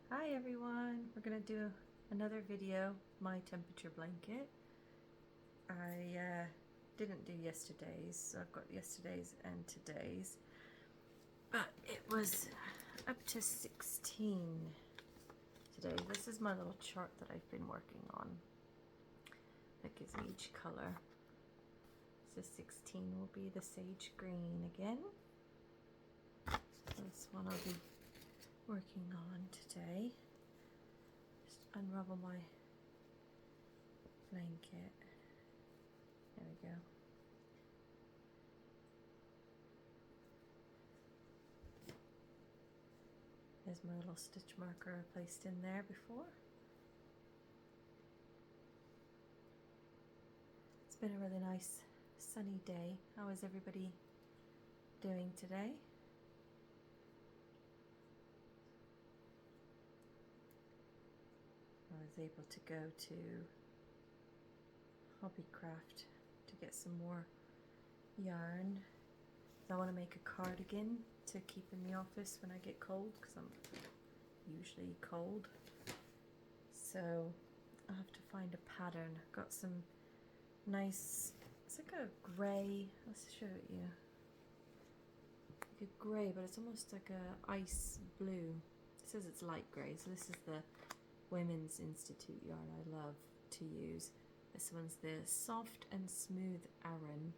Hi everyone, we're gonna do another video, my temperature blanket. I didn't do yesterday's, so I've got yesterday's and today's, but it was up to 16 today. This is my little chart that I've been working on that gives me each color. So 16 will be the sage green again. This one I'll be working on today. Just unravel my blanket. There we go. There's my little stitch marker I placed in there before. It's been a really nice sunny day. How is everybody doing today? I was able to go to Hobbycraft to get some more yarn. I want to make a cardigan to keep in the office when I get cold, because I'm usually cold. So I'll have to find a pattern. I've got some nice, it's like a grey, let's show it you. Like a grey, but it's almost like a ice blue. It says it's light grey, so this is the Women's Institute yarn I love to use. This one's the soft and smooth Aran,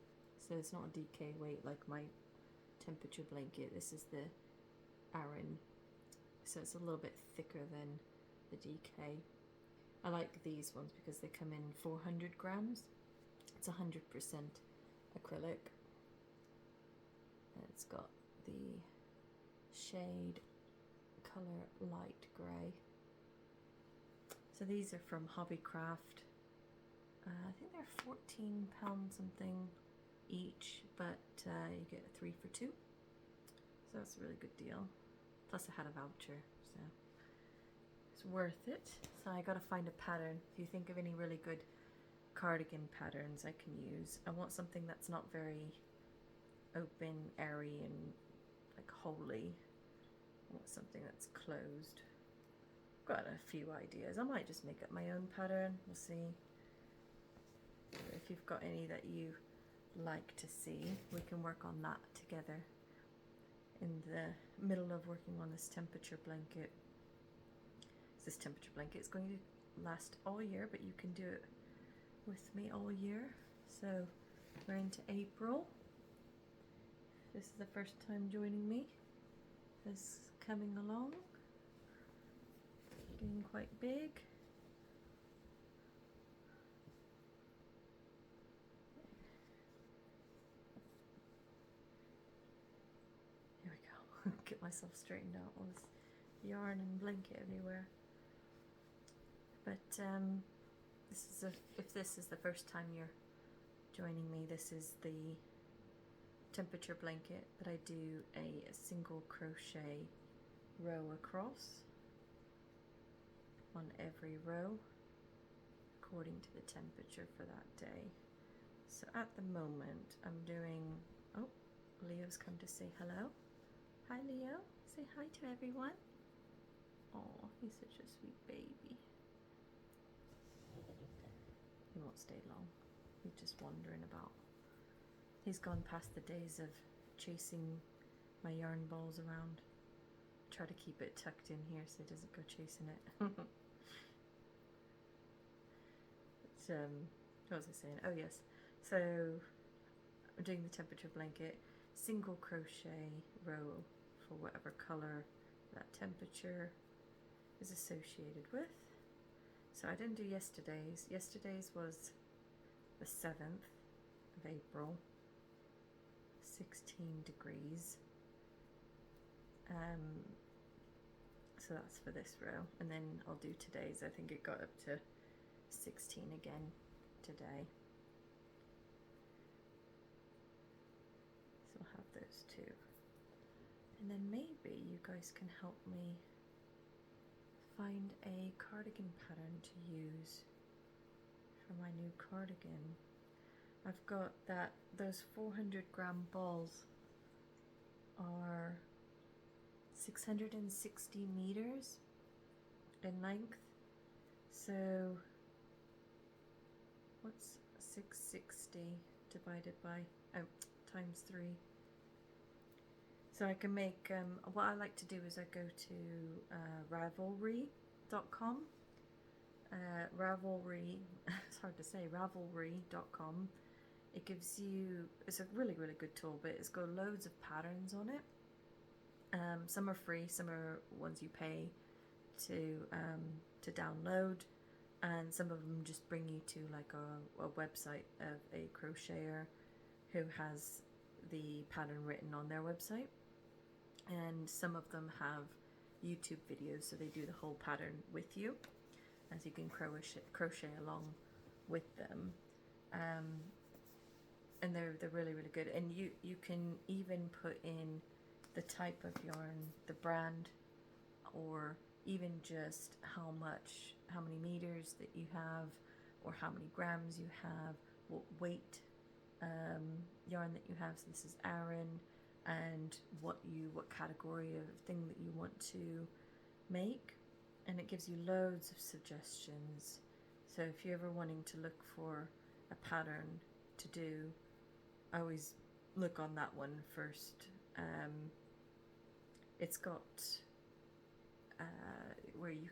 so it's not a DK weight like my temperature blanket. This is the Aran, so it's a little bit thicker than the DK. I like these ones because they come in 400 grams. It's 100% acrylic, and it's got the shade color light grey. So these are from Hobbycraft. I think they're £14 something each, but you get a 3 for 2. So that's a really good deal. Plus I had a voucher, so it's worth it. So I gotta find a pattern. If you think of any really good cardigan patterns I can use. I want something that's not very open, airy, and like holey. I want something that's closed. Got a few ideas. I might just make up my own pattern. We'll see. If you've got any that you like to see, we can work on that together in the middle of working on this temperature blanket. This temperature blanket is going to last all year, but you can do it with me all year. So we're into April. This is the first time joining me. It's coming along. Getting quite big. Here we go. Get myself straightened out. All this yarn and blanket everywhere. But if this is the first time you're joining me, this is the temperature blanket that I do a single crochet row across on every row according to the temperature for that day. So at the moment I'm doing, oh, Leo's come to say hello. Hi Leo, say hi to everyone. Oh, he's such a sweet baby. He won't stay long. He's just wandering about. He's gone past the days of chasing my yarn balls around. Try to keep it tucked in here so he doesn't go chasing it. What was I saying? Oh yes, so I'm doing the temperature blanket, single crochet row for whatever color that temperature is associated with. So I didn't do yesterday's. Yesterday's was the 7th of April, 16 degrees. So that's for this row, and then I'll do today's. I think it got up to 16 again today. So I'll have those two. And then maybe you guys can help me find a cardigan pattern to use for my new cardigan. I've got those 400 gram balls are 660 meters, in length. So what's 660 divided by times 3? So I can make, what I like to do is I go to Ravelry.com. Ravelry, it's hard to say, Ravelry.com. It gives you, it's a really, really good tool, but it's got loads of patterns on it. Some are free, some are ones you pay to download, and some of them just bring you to like a website of a crocheter who has the pattern written on their website. And some of them have YouTube videos, so they do the whole pattern with you, as you can crochet along with them. And they're really, really good. And you can even put in the type of yarn, the brand, or even just how many meters that you have, or how many grams you have, what weight yarn that you have. So this is Aran, and what category of thing that you want to make, and it gives you loads of suggestions. So if you're ever wanting to look for a pattern to do, I always look on that one first. It's got where you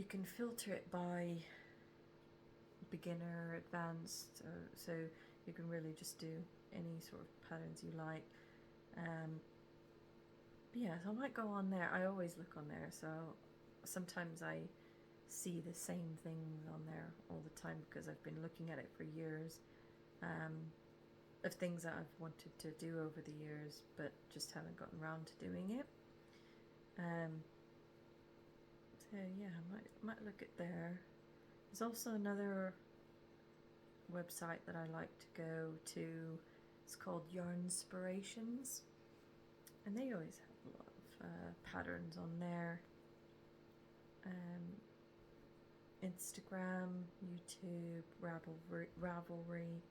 can filter it by beginner, advanced, so you can really just do any sort of patterns you like. But yeah, so I might go on there. I always look on there, so sometimes I see the same things on there all the time because I've been looking at it for years, of things that I've wanted to do over the years but just haven't gotten around to doing it. So yeah, I might look at there. There's also another website that I like to go to. It's called Yarnspirations, and they always have a lot of patterns on there. Instagram, YouTube, Ravelry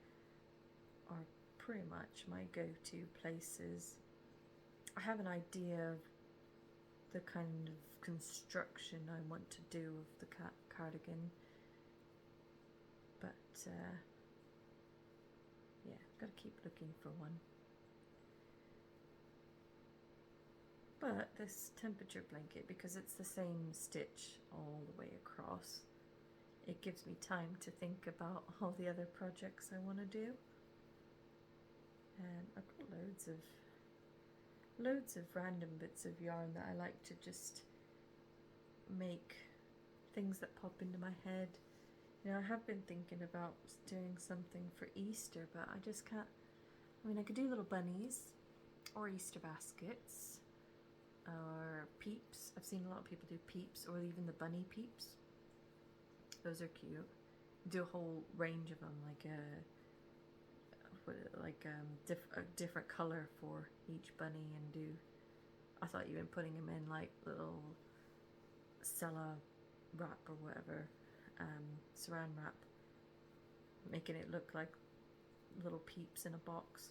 are pretty much my go-to places. I have an idea of the kind of construction I want to do of the cardigan, but yeah, I've got to keep looking for one. But this temperature blanket, because it's the same stitch all the way across, it gives me time to think about all the other projects I want to do. And I've got loads of random bits of yarn that I like to just make things that pop into my head. You know, I have been thinking about doing something for Easter, but I just can't. I mean, I could do little bunnies or Easter baskets or peeps. I've seen a lot of people do peeps, or even the bunny peeps. Those are cute. Do a whole range of them, like a different color for each bunny, and do. I thought even putting them in like little Sella wrap or whatever, saran wrap, making it look like little peeps in a box.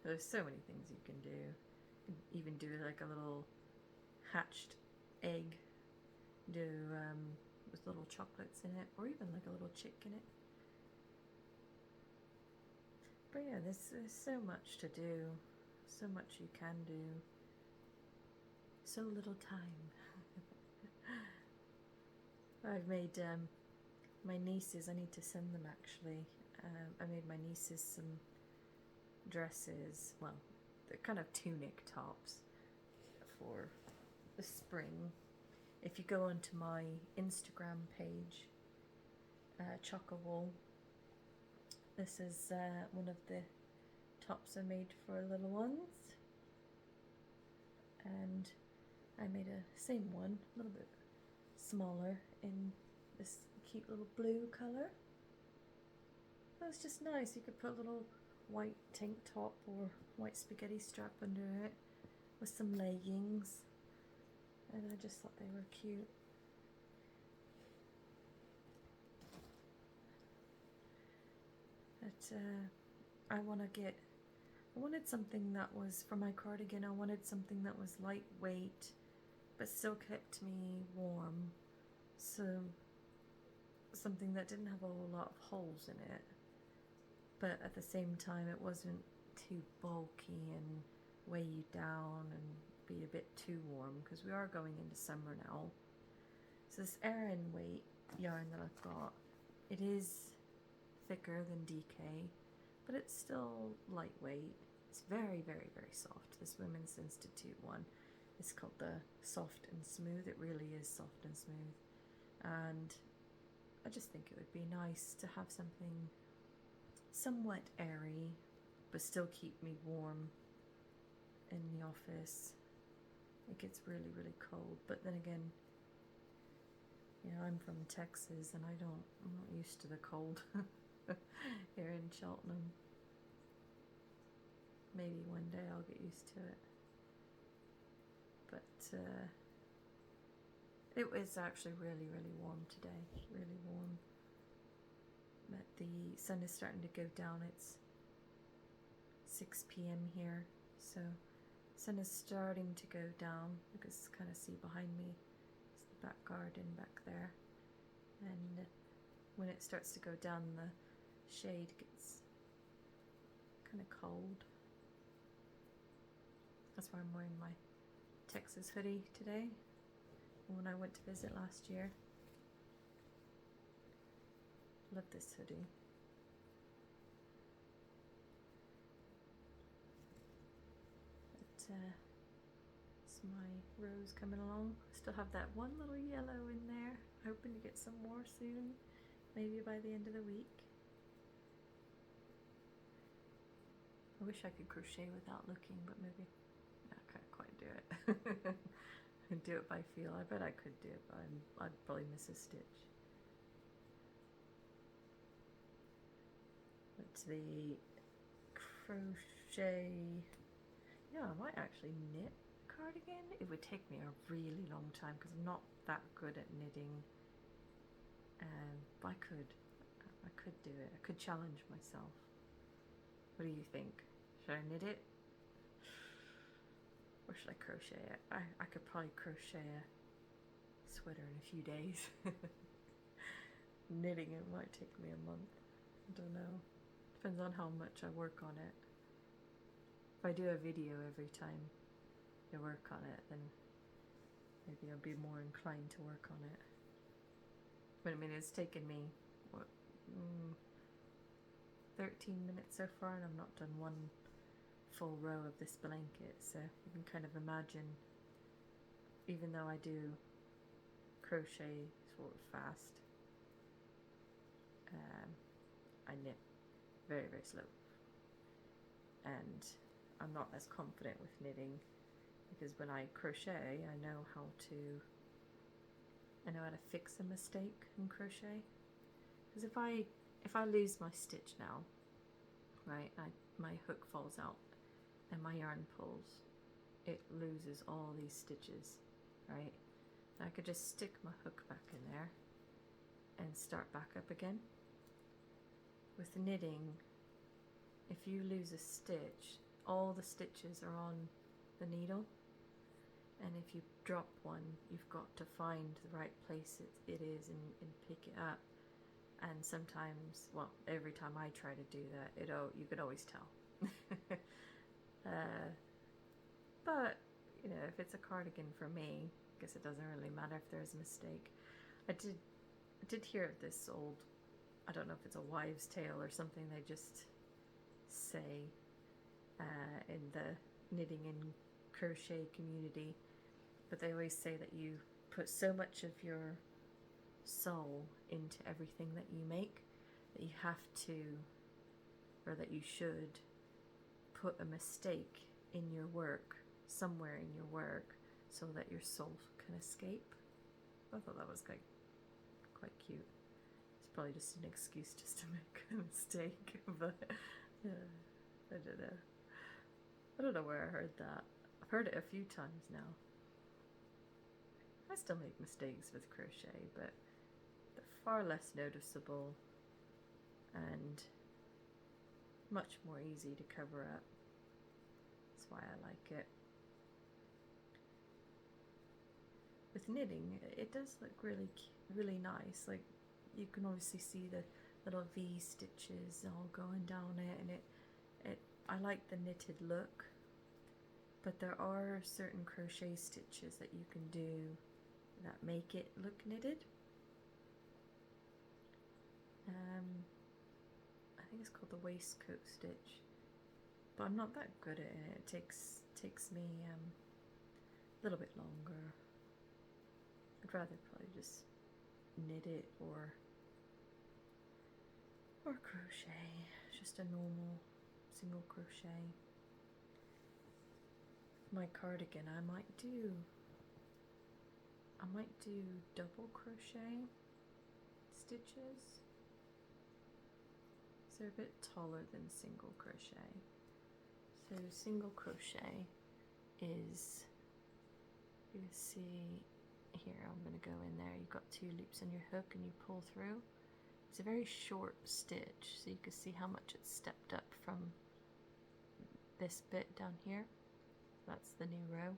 There's so many things you can do. You can even do like a little hatched egg, do with little chocolates in it, or even like a little chick in it. But yeah, there's so much to do, so much you can do, so little time. I've made my nieces, I need to send them actually, I made my nieces some dresses, well, they're kind of tunic tops for the spring. If you go onto my Instagram page, Chocowool, this is one of the tops I made for little ones, and I made a same one, a little bit smaller, in this cute little blue colour. That's just nice. You could put a little white tank top or white spaghetti strap under it with some leggings, and I just thought they were cute. But I want to get I wanted something that was, for my cardigan, I wanted something that was lightweight, but still kept me warm. So, something that didn't have a whole lot of holes in it, but at the same time it wasn't too bulky and weigh you down and be a bit too warm, because we are going into summer now. So this Aran weight yarn that I've got, it is thicker than DK, but it's still lightweight. It's very, very, very soft. This Women's Institute one is called the Soft and Smooth. It really is soft and smooth. And I just think it would be nice to have something somewhat airy, but still keep me warm in the office. It gets really, really cold. But then again, you know, I'm from Texas and I'm not used to the cold here in Cheltenham. Maybe one day I'll get used to it. But it was actually really, really warm today. Really warm. But the sun is starting to go down. It's 6 p.m. here, so sun is starting to go down. You can kind of see behind me. It's the back garden back there. And when it starts to go down, the shade gets kind of cold. That's why I'm wearing my Texas hoodie today. When I went to visit last year. Love this hoodie. But it's my rose coming along. I still have that one little yellow in there. Hoping to get some more soon. Maybe by the end of the week. I wish I could crochet without looking, but maybe I can't quite do it. I do it by feel. I bet I could do it, but I'd probably miss a stitch. But the crochet, yeah, I might actually knit a cardigan. It would take me a really long time because I'm not that good at knitting. But I could do it. I could challenge myself. What do you think? Should I knit it? Or should I crochet it? I could probably crochet a sweater in a few days. Knitting it might take me a month. I don't know. Depends on how much I work on it. If I do a video every time I work on it, then maybe I'll be more inclined to work on it. But I mean, it's taken me, what, 13 minutes so far, and I've not done one full row of this blanket, so you can kind of imagine, even though I do crochet sort of fast, I knit very, very slow, and I'm not as confident with knitting, because when I crochet I know how to fix a mistake in crochet, because if I lose my stitch now, right, my hook falls out and my yarn pulls, it loses all these stitches, right? I could just stick my hook back in there and start back up again. With knitting, if you lose a stitch, all the stitches are on the needle, and if you drop one, you've got to find the right place it is and pick it up. And sometimes, well, every time I try to do that, you could always tell. But, you know, if it's a cardigan for me, I guess it doesn't really matter if there's a mistake. I did hear of this old, I don't know if it's a wives' tale or something, they just say in the knitting and crochet community, but they always say that you put so much of your soul into everything that you make that you have to, or that you should, put a mistake in your work, somewhere in your work, so that your soul can escape. I thought that was quite cute. It's probably just an excuse just to make a mistake, but I don't know. I don't know where I heard that. I've heard it a few times now. I still make mistakes with crochet, but they're far less noticeable and much more easy to cover up. why I like it. With knitting, it does look really nice. Like, you can obviously see the little V stitches all going down it, and I like the knitted look. But there are certain crochet stitches that you can do that make it look knitted. I think it's called the waistcoat stitch, but I'm not that good at it. It takes me a little bit longer. I'd rather probably just knit it or crochet, just a normal single crochet. My cardigan, I might do double crochet stitches. So they're a bit taller than single crochet. So single crochet is, you can see here, I'm going to go in there, you've got 2 loops on your hook and you pull through. It's a very short stitch, so you can see how much it's stepped up from this bit down here. That's the new row.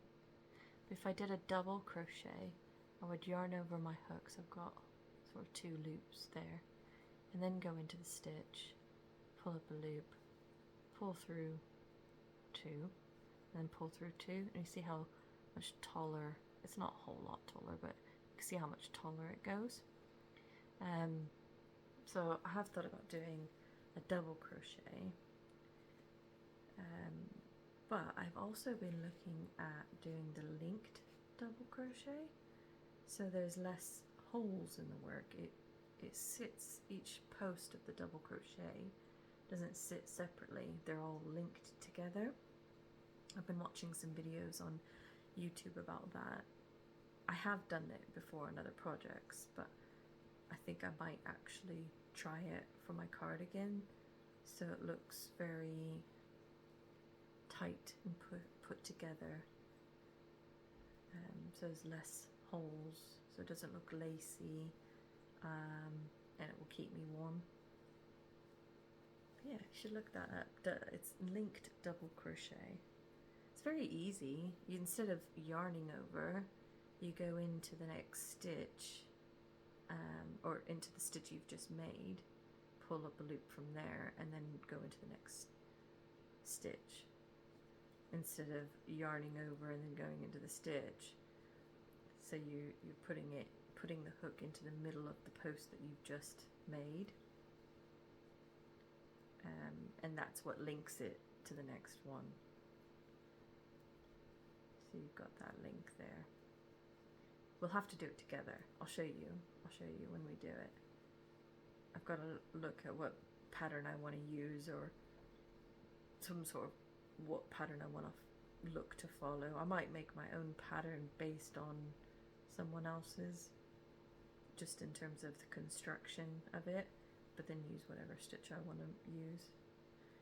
But if I did a double crochet, I would yarn over my hooks. I've got sort of 2 loops there, and then go into the stitch, pull up a loop, pull through 2, and then pull through 2, and you see how much taller, it's not a whole lot taller, but you can see how much taller it goes. So I have thought about doing a double crochet, but I've also been looking at doing the linked double crochet, so there's less holes in the work. It sits, each post of the double crochet doesn't sit separately, they're all linked together. I've been watching some videos on YouTube about that. I have done it before on other projects, but I think I might actually try it for my cardigan, so it looks very tight and put together, so there's less holes, so it doesn't look lacy, and it will keep me warm. But yeah, you should look that up. It's linked double crochet. It's very easy. Instead of yarning over, you go into the next stitch, or into the stitch you've just made, pull up a loop from there, and then go into the next stitch, instead of yarning over and then going into the stitch. So you're putting the hook into the middle of the post that you've just made, and that's what links it to the next one. So you've got that link there. We'll have to do it together. I'll show you when we do it. I've got to look at what pattern I want to use, or some sort of what pattern I want to look to follow. I might make my own pattern based on someone else's, just in terms of the construction of it, but then use whatever stitch I want to use.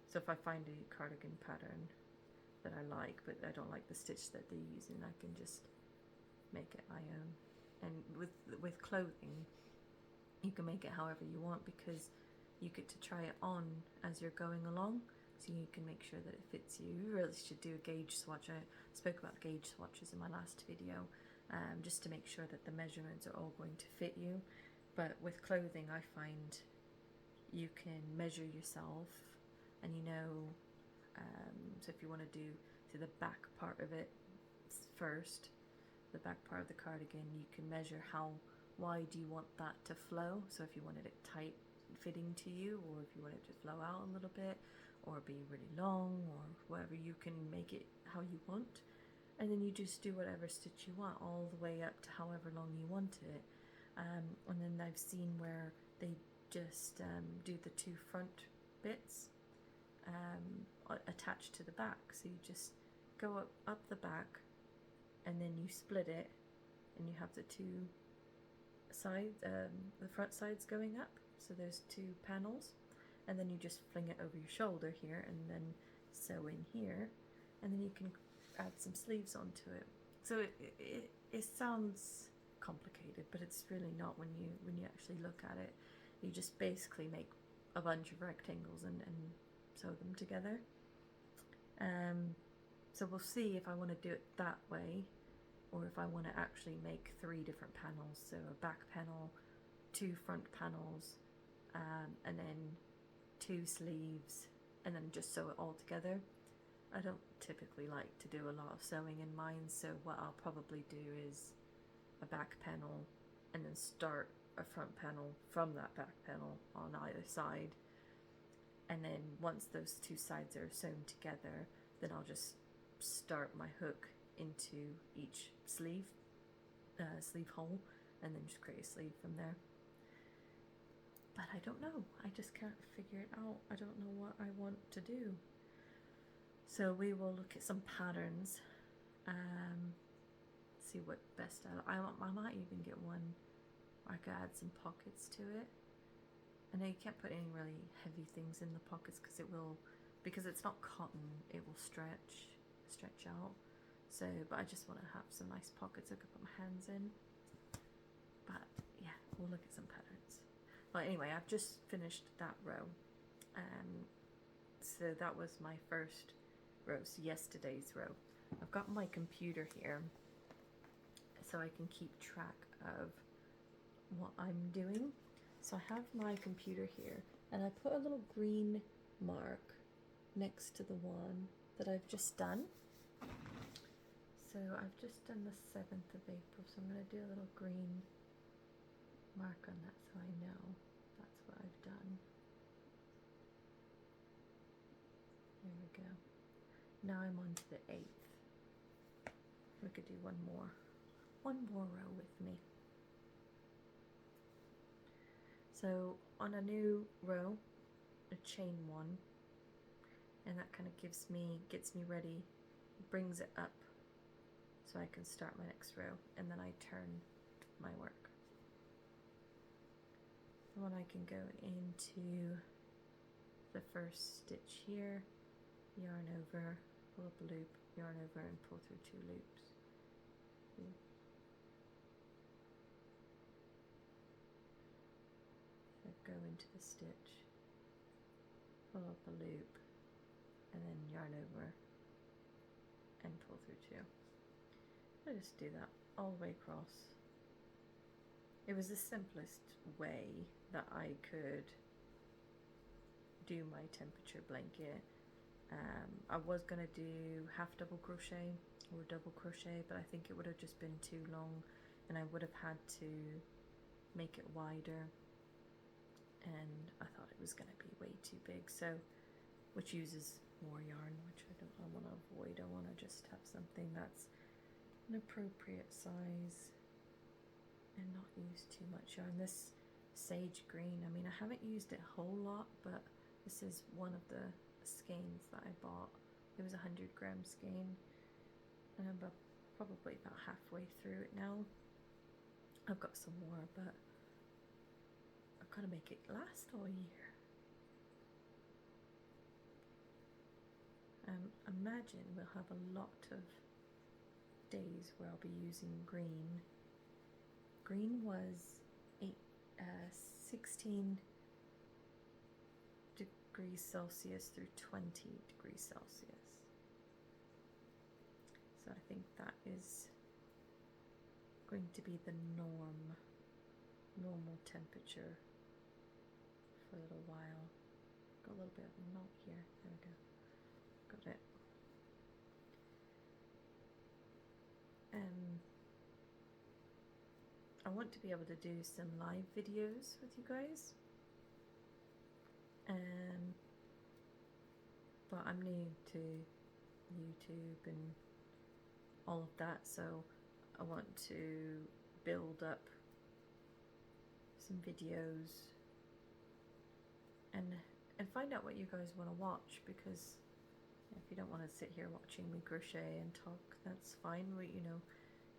So if I find a cardigan pattern that I like, but I don't like the stitch that they're using, I can just make it my own. And with clothing, you can make it however you want, because you get to try it on as you're going along, so you can make sure that it fits you. You really should do a gauge swatch. I spoke about gauge swatches in my last video, just to make sure that the measurements are all going to fit you. But with clothing, I find you can measure yourself, and you know, so if you want to do the back part of it first, the back part of the cardigan, you can measure how wide you want that to flow. So if you wanted it tight fitting to you, or if you want it to flow out a little bit, or be really long, or whatever, you can make it how you want, and then you just do whatever stitch you want all the way up to however long you want it. And then I've seen where they just do the 2 front bits attached to the back, so you just go up the back, and then you split it, and you have the 2 sides, the front sides going up, so there's 2 panels, and then you just fling it over your shoulder here, and then sew in here, and then you can add some sleeves onto it. So it sounds complicated, but it's really not when you actually look at it. You just basically make a bunch of rectangles and sew them together. So we'll see if I want to do it that way, or if I want to actually make 3 different panels. So a back panel, 2 front panels, and then 2 sleeves, and then just sew it all together. I don't typically like to do a lot of sewing in mine, so what I'll probably do is a back panel and then start a front panel from that back panel on either side, and then once those 2 sides are sewn together, then I'll just start my hook into each sleeve hole, and then just create a sleeve from there. But I don't know, I just can't figure it out. I don't know what I want to do. So we will look at some patterns, see what best I might even get one where I could add some pockets to it. I know you can't put any really heavy things in the pockets because it's not cotton, it will stretch out. So, but I just want to have some nice pockets I could put my hands in. But yeah, we'll look at some patterns. Well, anyway, I've just finished that row. So that was my first row, so yesterday's row. I've got my computer here so I can keep track of what I'm doing. So I have my computer here, and I put a little green mark next to the one that I've just done. So I've just done the 7th of April, so I'm going to do a little green mark on that so I know that's what I've done. There we go. Now I'm on to the 8th. We could do one more row with me. So on a new row, a chain 1, and that kind of gets me ready, brings it up so I can start my next row, and then I turn my work. And then I can go into the first stitch here, yarn over, pull up a loop, yarn over, and pull through 2 loops. So go into the stitch, pull up a loop, and then yarn over and pull through 2. I just do that all the way across. It was the simplest way that I could do my temperature blanket. I was going to do half double crochet or double crochet, but I think it would have just been too long, and I would have had to make it wider, and I thought it was going to be way too big, so which uses more yarn, which I want to avoid. I want to just have something that's an appropriate size and not use too much yarn. This sage green, I mean, I haven't used it a whole lot, but this is one of the skeins that I bought. It was a 100-gram skein, and I'm probably about halfway through it now. I've got some more, but I've got to make it last all year. Imagine we'll have a lot of days where I'll be using green. Green was 16 degrees Celsius through 20 degrees Celsius. So I think that is going to be the normal temperature for a little while. Got a little bit of a knot here. There we go. Got it. I want to be able to do some live videos with you guys, but I'm new to YouTube and all of that, so I want to build up some videos and find out what you guys want to watch, because if you don't want to sit here watching me crochet and talk, that's fine.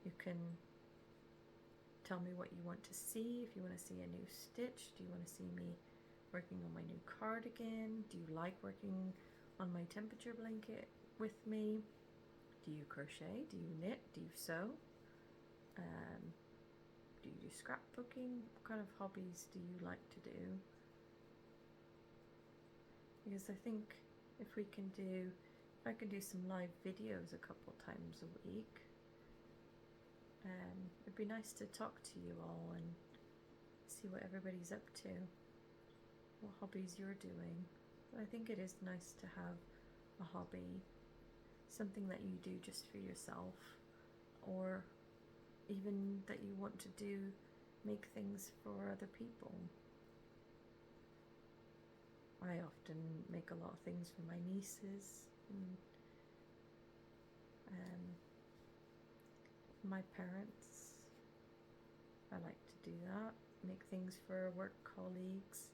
You can tell me what you want to see. If you want to see a new stitch, do you want to see me working on my new cardigan? Do you like working on my temperature blanket with me? Do you crochet? Do you knit? Do you sew? Do you do scrapbooking? What kind of hobbies do you like to do? Because I think if we can do I can do some live videos a couple times a week. It'd be nice to talk to you all and see what everybody's up to, what hobbies you're doing. I think it is nice to have a hobby, something that you do just for yourself, or even that you want to do, make things for other people. I often make a lot of things for my nieces and my parents. I like to do that, make things for work colleagues.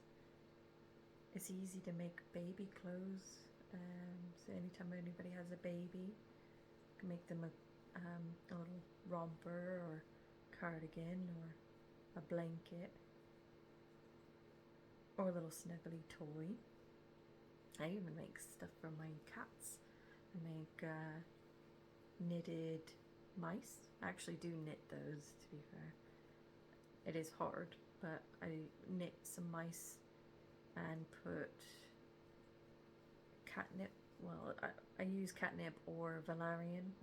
It's easy to make baby clothes, so anytime anybody has a baby, I can make them a little romper or cardigan or a blanket or a little snuggly toy. I even make stuff for my cats. I make knitted mice. I actually do knit those, to be fair. It is hard, but I knit some mice and put catnip. Well, I use catnip or valerian.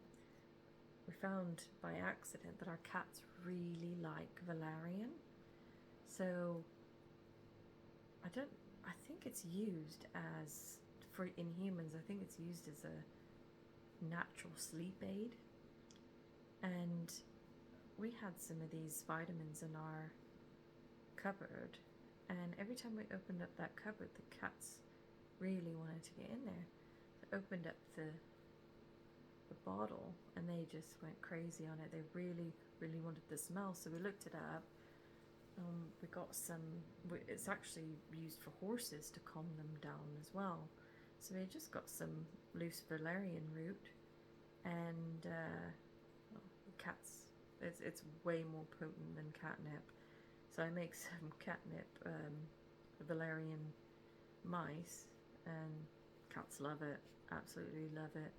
We found by accident that our cats really like valerian, so I think it's used as, in humans, I think it's used as a natural sleep aid. And we had some of these vitamins in our cupboard, and every time we opened up that cupboard, the cats really wanted to get in there. I opened up the bottle and they just went crazy on it. They really, really wanted the smell, so we looked it up. We got some, it's actually used for horses to calm them down as well. So we just got some loose valerian root and cats, it's way more potent than catnip. So I make some catnip valerian mice, and cats love it, absolutely love it.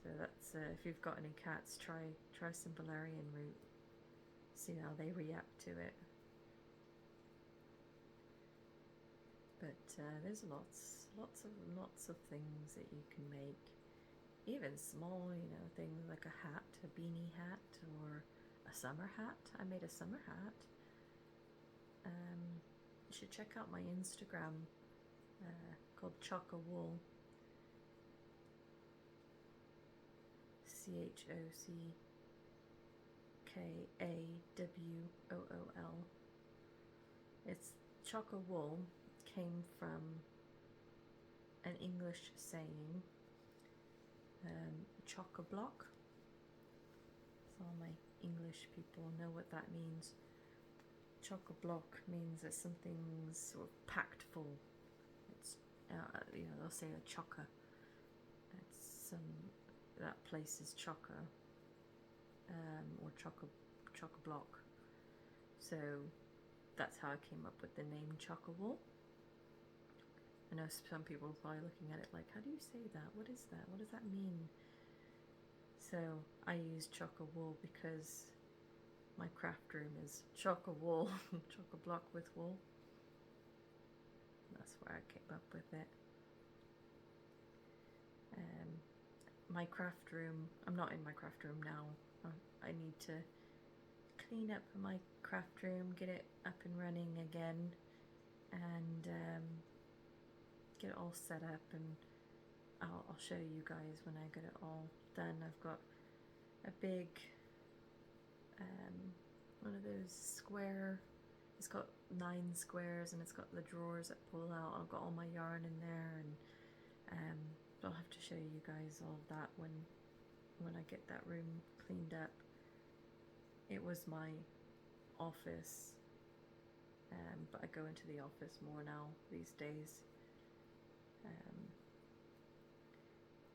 So that's if you've got any cats, try some valerian root, see how they react to it. But there's lots of things that you can make, even small, things like a hat, a beanie hat, or a summer hat. I made a summer hat. You should check out my Instagram called Choca Wool. CHOCKAWOOL. It's Choca Wool came from an English saying, chock-a-block. So all my English people know what that means. Chock-a-block means that something's sort of packed full. It's they'll say a chocker. It's that place is chocker, or chock-a-block. So that's how I came up with the name Choca Wool. I know some people are probably looking at it like, how do you say that? What is that? What does that mean? So I use Choca Wool because my craft room is Choca Wool, chock-a-block with wool. That's where I came up with it. My craft room, I'm not in my craft room now. I need to clean up my craft room, get it up and running again, and get it all set up, and I'll show you guys when I get it all done. I've got a big one of those square, it's got 9 squares and it's got the drawers that pull out. I've got all my yarn in there, and I'll have to show you guys all of that when I get that room cleaned up. It was my office, but I go into the office more now these days.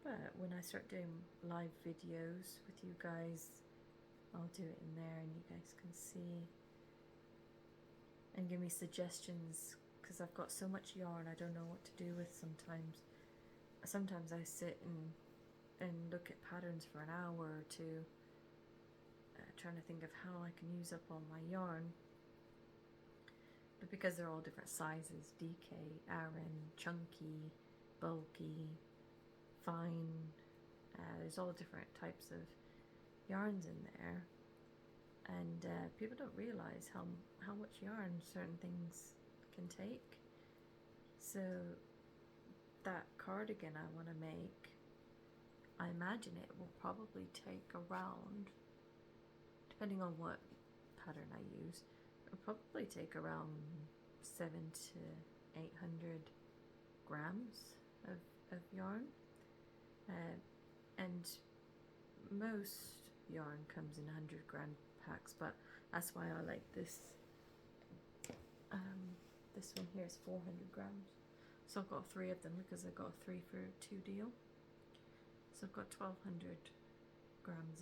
But when I start doing live videos with you guys, I'll do it in there and you guys can see and give me suggestions, because I've got so much yarn I don't know what to do with sometimes. Sometimes I sit and look at patterns for an hour or two, trying to think of how I can use up all my yarn. But because they're all different sizes, DK, Aran, chunky, bulky, fine. There's all different types of yarns in there, and people don't realize how much yarn certain things can take. So that cardigan I want to make, I imagine it will probably take around, depending on what pattern I use, it'll probably take around 700 to 800 grams of yarn. And most yarn comes in 100-gram packs, but that's why I like this. This one here is 400 grams. So I've got 3 of them because I got a 3 for 2 deal. So I've got 1200 grams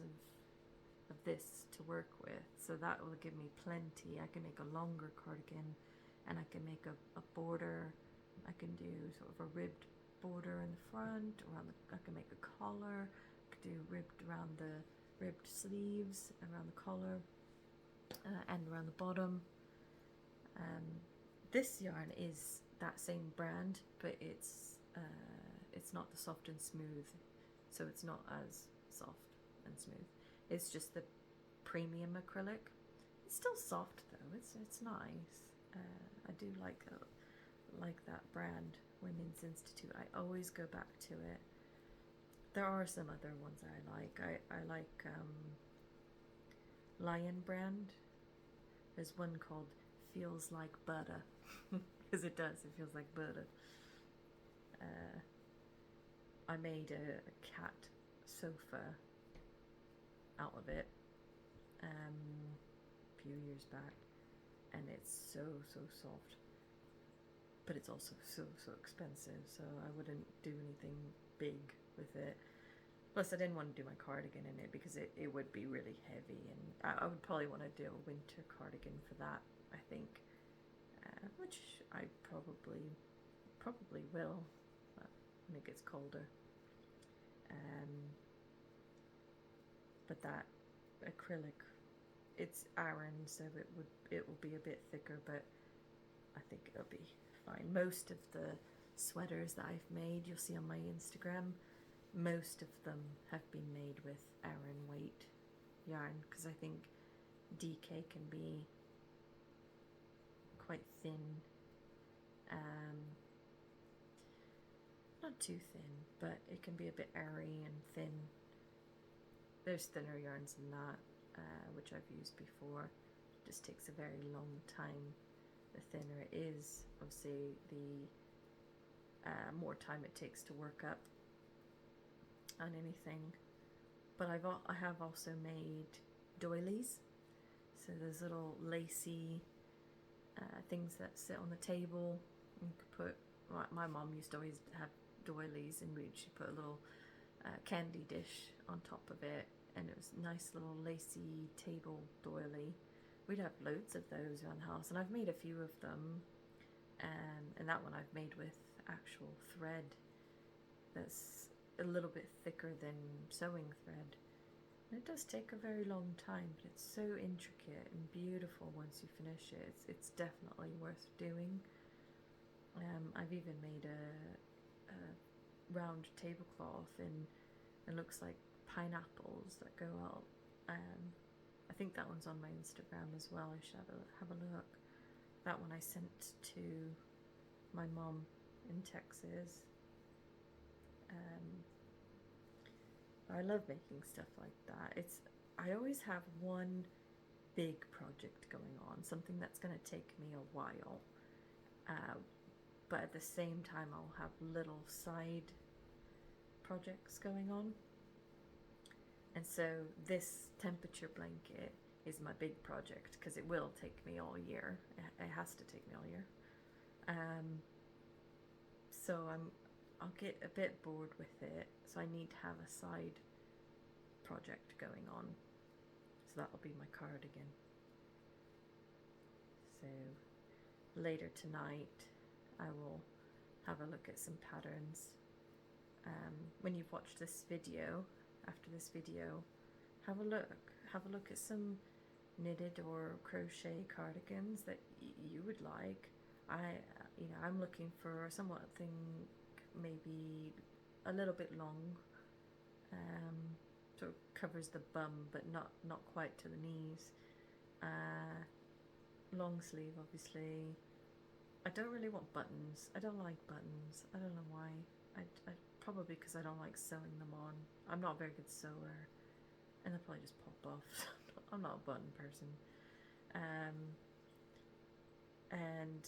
of this to work with. So that will give me plenty. I can make a longer cardigan, and I can make a border. I can do sort of a ribbed border in the front, I can make a collar. I could do ribbed around the ribbed sleeves, around the collar, and around the bottom. This yarn is that same brand, but it's not the soft and smooth, so it's not as soft and smooth. It's just the premium acrylic. It's still soft though. It's nice. I do like that brand, Women's Institute. I always go back to it. There are some other ones I like. I like Lion brand. There's one called Feels Like Butter, because it does. It feels like butter. I made a cat sofa out of it a few years back, and it's so soft, but it's also so expensive, so I wouldn't do anything big with it. Plus I didn't want to do my cardigan in it because it would be really heavy, and I would probably want to do a winter cardigan for that, I think, which I probably will when it gets colder. But that acrylic, it's Aran, so it will be a bit thicker, but I think it'll be fine. Most of the sweaters that I've made, you'll see on my Instagram, most of them have been made with Aran weight yarn, because I think DK can be quite thin. Not too thin, but it can be a bit airy and thin. There's thinner yarns than that, which I've used before. It just takes a very long time. The thinner it is, obviously, the more time it takes to work up on anything. But I have also made doilies, so those little lacy things that sit on the table. You could put, my mom used to always have doilies, and she'd put a little candy dish on top of it, and it was a nice little lacy table doily. We'd have loads of those around the house, and I've made a few of them, and that one I've made with actual thread that's a little bit thicker than sewing thread. And it does take a very long time, but it's so intricate and beautiful once you finish it. It's definitely worth doing. I've even made a round tablecloth, and it looks like pineapples that go out. I think that one's on my Instagram as well. I should have a look. That one I sent to my mom in Texas. I love making stuff like that. I always have one big project going on, something that's going to take me a while, but at the same time I'll have little side projects going on. And so this temperature blanket is my big project, because it will take me all year. It has to take me all year. So I'll get a bit bored with it, so I need to have a side project going on. So that'll be my cardigan. So later tonight I will have a look at some patterns. When you've watched this video, after this video, have a look at some knitted or crochet cardigans that you would like. I'm looking for something maybe a little bit long, sort of covers the bum, but not quite to the knees. Long sleeve, obviously. I don't really want buttons. I don't like buttons. I don't know why. I probably because I don't like sewing them on. I'm not a very good sewer, and they'll probably just pop off. I'm not a button person. And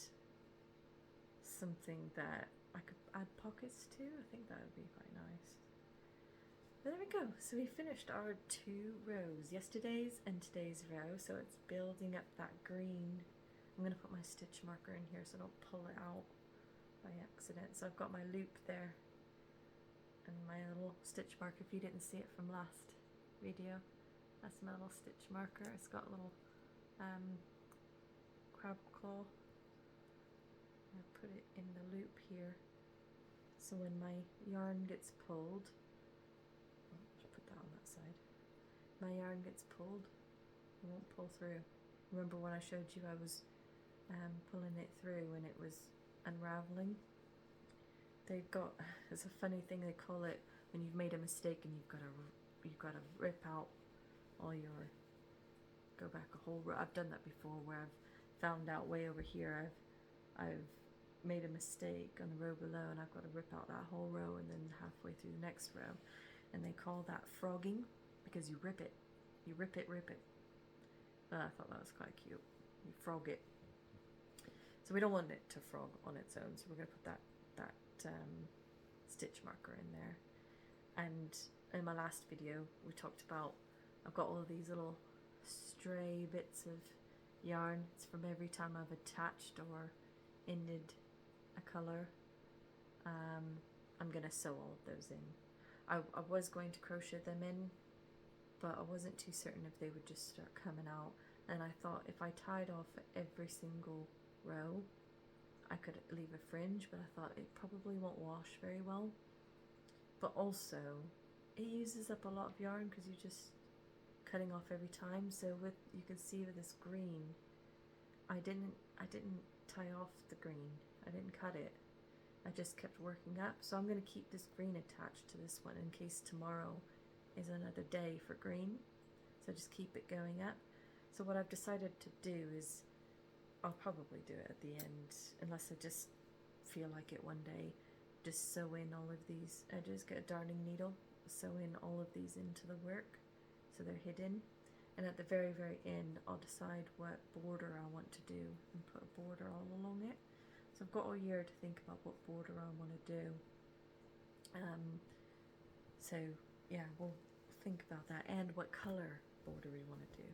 something that I could add pockets to. I think that would be quite nice. But there we go. So we finished our 2 rows, yesterday's and today's row. So it's building up that green. I'm going to put my stitch marker in here so I don't pull it out by accident. So I've got my loop there and my little stitch marker. If you didn't see it from last video, that's my little stitch marker. It's got a little crab claw. I put it in the loop here, so when my yarn gets pulled, put that on that side. My yarn gets pulled, it won't pull through. Remember when I showed you I was pulling it through and it was unraveling? They've got, it's a funny thing they call it when you've made a mistake and you've got to rip out all your, go back a whole row. I've done that before where I've found out way over here I've made a mistake on the row below and I've got to rip out that whole row and then halfway through the next row, and they call that frogging because you rip it, rip it. I thought that was quite cute. You frog it. So we don't want it to frog on its own, so we're going to put that stitch marker in there. And in my last video we talked about, I've got all of these little stray bits of yarn. It's from every time I've attached or ended a colour. I'm going to sew all of those in. I was going to crochet them in, but I wasn't too certain if they would just start coming out, and I thought if I tied off every single row I could leave a fringe, but I thought it probably won't wash very well, but also it uses up a lot of yarn because you're just cutting off every time. So with, you can see with this green, I didn't tie off the green, I didn't cut it, I just kept working up. So I'm going to keep this green attached to this one in case tomorrow is another day for green, so just keep it going up. So what I've decided to do is, I'll probably do it at the end unless I just feel like it one day, just sew in all of these edges, get a darning needle, sew in all of these into the work so they're hidden, and at the very end I'll decide what border I want to do and put a border all along it. So I've got all year to think about what border I want to do. So yeah, we'll think about that and what colour border we want to do.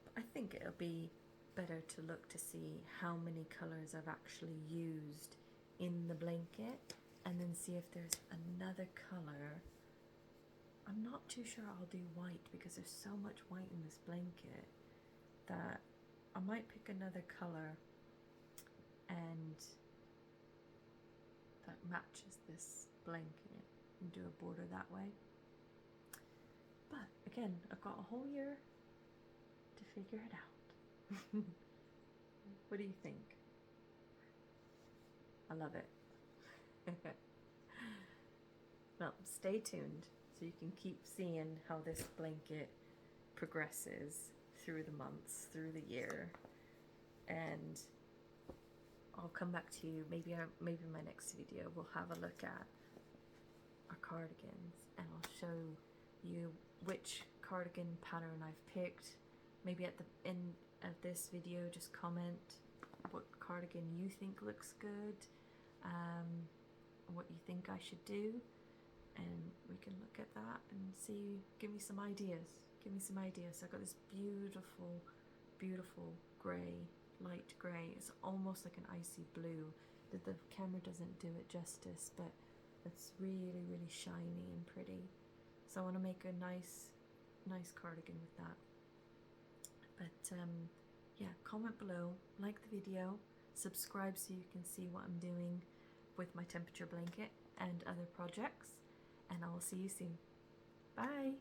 But I think it'll be better to look to see how many colours I've actually used in the blanket, and then see if there's another colour. I'm not too sure I'll do white because there's so much white in this blanket that I might pick another colour and that matches this blanket and do a border that way. But again, I've got a whole year to figure it out. What do you think? I love it. Well, stay tuned so you can keep seeing how this blanket progresses through the months, through the year, and I'll come back to you. Maybe my next video we'll have a look at our cardigans, and I'll show you which cardigan pattern I've picked. Maybe at the end of this video just comment what cardigan you think looks good, what you think I should do, and we can look at that and see, give me some ideas. I've got this beautiful grey, light grey. It's almost like an icy blue. The camera doesn't do it justice, but it's really shiny and pretty. So I want to make a nice cardigan with that. But yeah, comment below, like the video, subscribe so you can see what I'm doing with my temperature blanket and other projects, and I will see you soon. Bye!